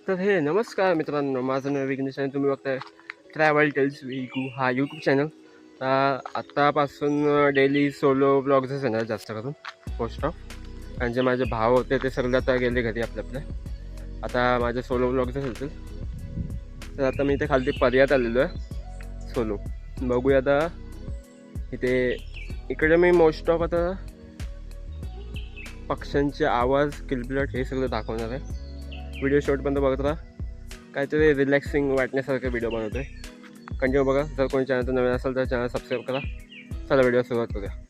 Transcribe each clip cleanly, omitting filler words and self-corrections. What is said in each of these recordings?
तर हे नमस्कार मित्रांनो, माझं नाव विघ्नेश आणि तुम्ही बघताय ट्रॅव्हल टेल्स विकू हा यूट्यूब चॅनल. आत्तापासून डेली सोलो ब्लॉग्सच येणार जास्त करून मोस्ट ऑफ. आणि जे माझे भाव होते ते सगळे आता गेले घरी आपल्या. आता माझे सोलो ब्लॉग्सच होतील. तर आता मी इथे खालती पर्यात आलेलो आहे सोलो. बघूया आता इकडे मी मोस्ट ऑफ आता पक्ष्यांचे आवाज, किलबिलाट हे सगळं दाखवणार आहे. व्हिडिओ शॉर्टपर्यंत बघत राहा, काहीतरी रिलॅक्सिंग वाटण्यासारखे व्हिडिओ बनवतो आहे. कंटिन्यू बघा. जर कोणी चॅनल नवीन असेल तर चॅनल सबस्क्राईब करा. चला व्हिडिओ सुरुवात करूया.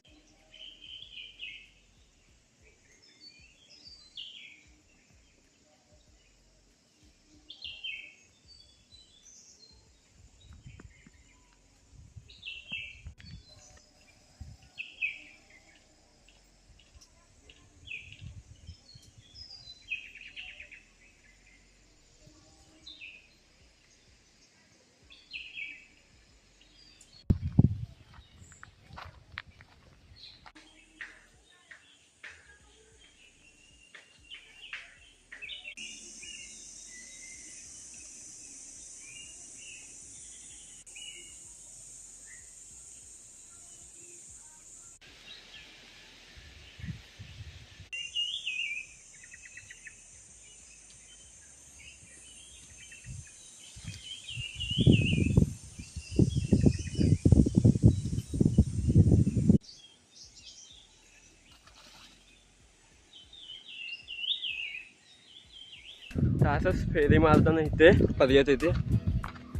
तर असंच फेरी मारताना इथे पर्यात येते.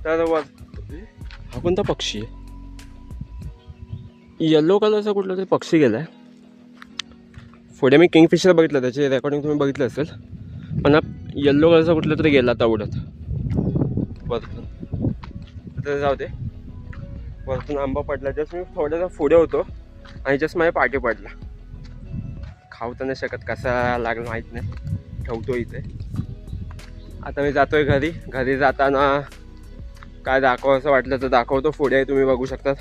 तर हा कोणता पक्षी आहे? येल्लो कलरचा कुठला तरी पक्षी गेला आहे. पुढे मी किंगफिशर बघितलं, त्याचे रेकॉर्डिंग तुम्ही बघितलं असेल. पण हा येल्लो कलरचा कुठला तरी गेला आता उडत वरतून. तर जाऊ दे. वरतून आंबा पडला. जस्ट मी थोड्यासा पुढे होतो आणि जस्ट माझ्या पाठी पडला. खाऊ तर नाही शकत, कसा लागला माहीत नाही. ठेवतो इथे. आता मी जातोय घरी. घरी जाताना काय दाखवावं असं वाटलं तर दाखवतो. पुढे तुम्ही बघू शकता.